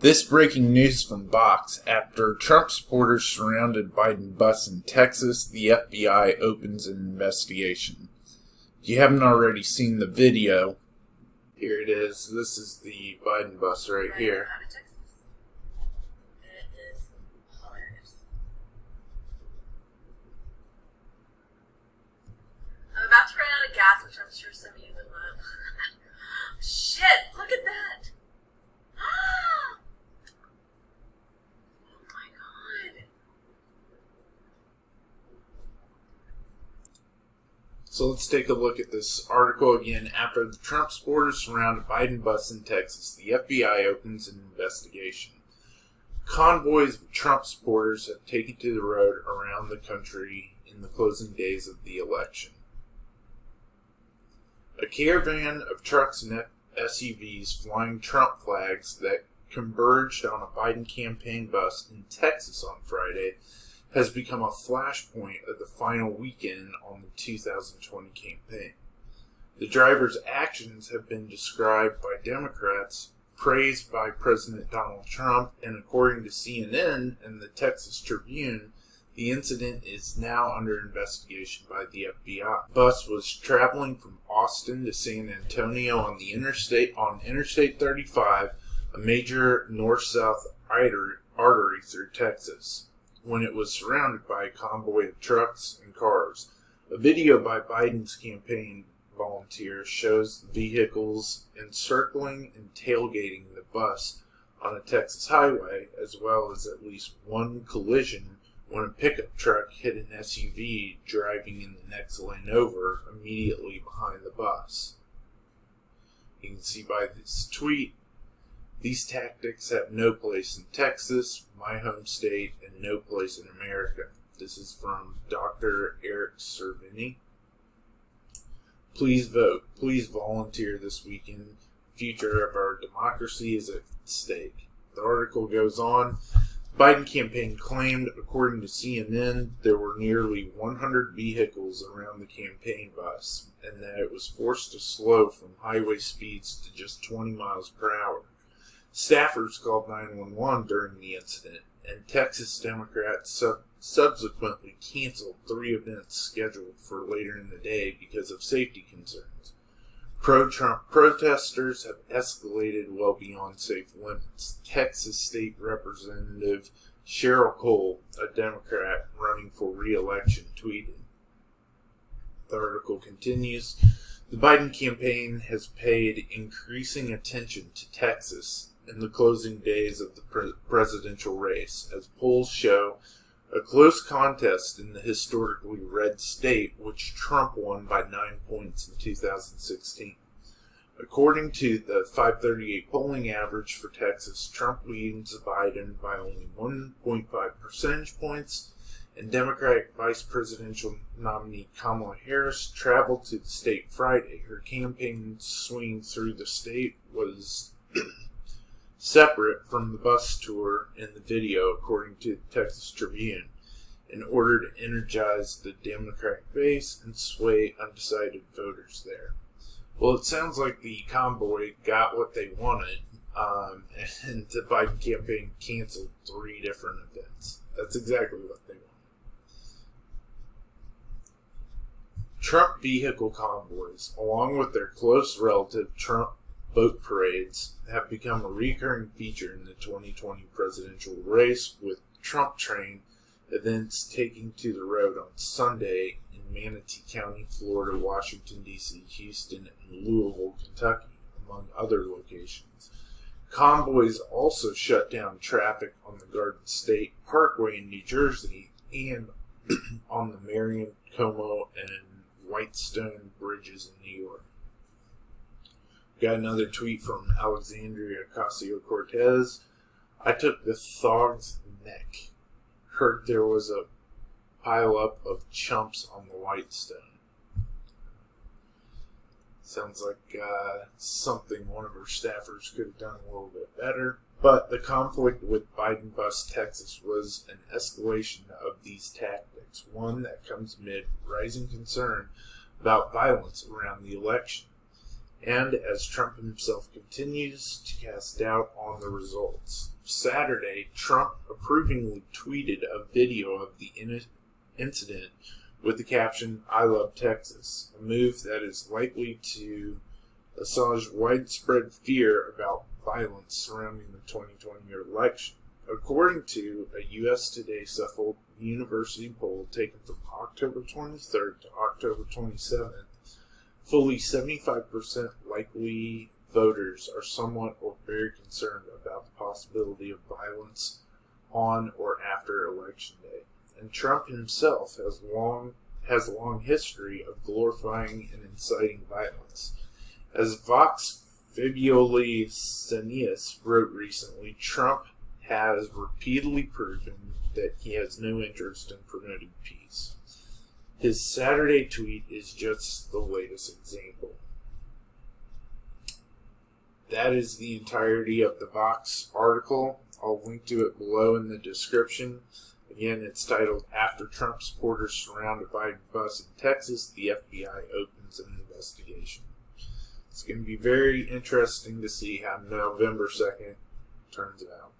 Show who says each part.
Speaker 1: This breaking news from Vox: after Trump supporters surrounded Biden bus in Texas, the FBI opens an investigation. If you haven't already seen the video, here it is. This is the Biden bus right here.
Speaker 2: It is hilarious. I'm about to run out of gas, which I'm sure some of you would love. Shit, look at that. Oh my god.
Speaker 1: So let's take a look at this article again. After the Trump supporters surrounded Biden bus in Texas, the FBI opens an investigation. Convoys of Trump supporters have taken to the road around the country in the closing days of the election. A caravan of trucks and SUVs flying Trump flags that converged on a Biden campaign bus in Texas on Friday has become a flashpoint of the final weekend on the 2020 campaign. The drivers' actions have been described by Democrats, praised by President Donald Trump, and according to CNN and the Texas Tribune, the incident is now under investigation by the FBI. The bus was traveling from Austin to San Antonio on Interstate 35, a major north-south artery through Texas, when it was surrounded by a convoy of trucks and cars. A video by Biden's campaign volunteers shows the vehicles encircling and tailgating the bus on a Texas highway, as well as at least one collision when a pickup truck hit an SUV driving in the next lane over immediately behind the bus. You can see by this tweet, these tactics have no place in Texas, my home state, and no place in America. This is from Dr. Eric Cervini. Please vote. Please volunteer this weekend. The future of our democracy is at stake. The article goes on. The Biden campaign claimed, according to CNN, there were nearly 100 vehicles around the campaign bus, and that it was forced to slow from highway speeds to just 20 miles per hour. Staffers called 911 during the incident, and Texas Democrats subsequently canceled 3 events scheduled for later in the day because of safety concerns. Pro-Trump protesters have escalated well beyond safe limits. Texas State Representative Cheryl Cole, a Democrat running for re-election, tweeted. The article continues. The Biden campaign has paid increasing attention to Texas in the closing days of the presidential race, as polls show a close contest in the historically red state, which Trump won by 9 points in 2016. According to the 538 polling average for Texas, Trump leads Biden by only 1.5 percentage points, and Democratic Vice Presidential nominee Kamala Harris traveled to the state Friday. Her campaign swing through the state was separate from the bus tour in the video, according to the Texas Tribune, in order to energize the Democratic base and sway undecided voters there. Well, it sounds like the convoy got what they wanted, and the Biden campaign canceled 3 different events. That's exactly what they wanted. Trump vehicle convoys, along with their close relative Trump boat parades, have become a recurring feature in the 2020 presidential race, with Trump train events taking to the road on Sunday in Manatee County, Florida, Washington, D.C., Houston, and Louisville, Kentucky, among other locations. Convoys also shut down traffic on the Garden State Parkway in New Jersey and on the Marion, Como, and Whitestone bridges in New York. Got another tweet from Alexandria Ocasio-Cortez. I took the thog's neck. Heard there was a pile-up of chumps on the Whitestone. Sounds like something one of her staffers could have done a little bit better. But the conflict with Biden bus Texas was an escalation of these tactics, one that comes amid rising concern about violence around the election. and as Trump himself continues to cast doubt on the results. Saturday, Trump approvingly tweeted a video of the incident with the caption, "I love Texas," a move that is likely to assuage widespread fear about violence surrounding the 2020 election. According to a U.S. Today Suffolk University poll taken from October 23rd to October 27th, fully 75% likely voters are somewhat or very concerned about the possibility of violence on or after Election Day. And Trump himself has a long history of glorifying and inciting violence. As Vox Fabioli Senius wrote recently, Trump has repeatedly proven that he has no interest in promoting peace. His Saturday tweet is just the latest example. That is the entirety of the Vox article. I'll link to it below in the description. Again, it's titled, "After Trump Supporters Surround a Biden Bus in Texas, the FBI Opens an Investigation." It's going to be very interesting to see how November 2nd turns out.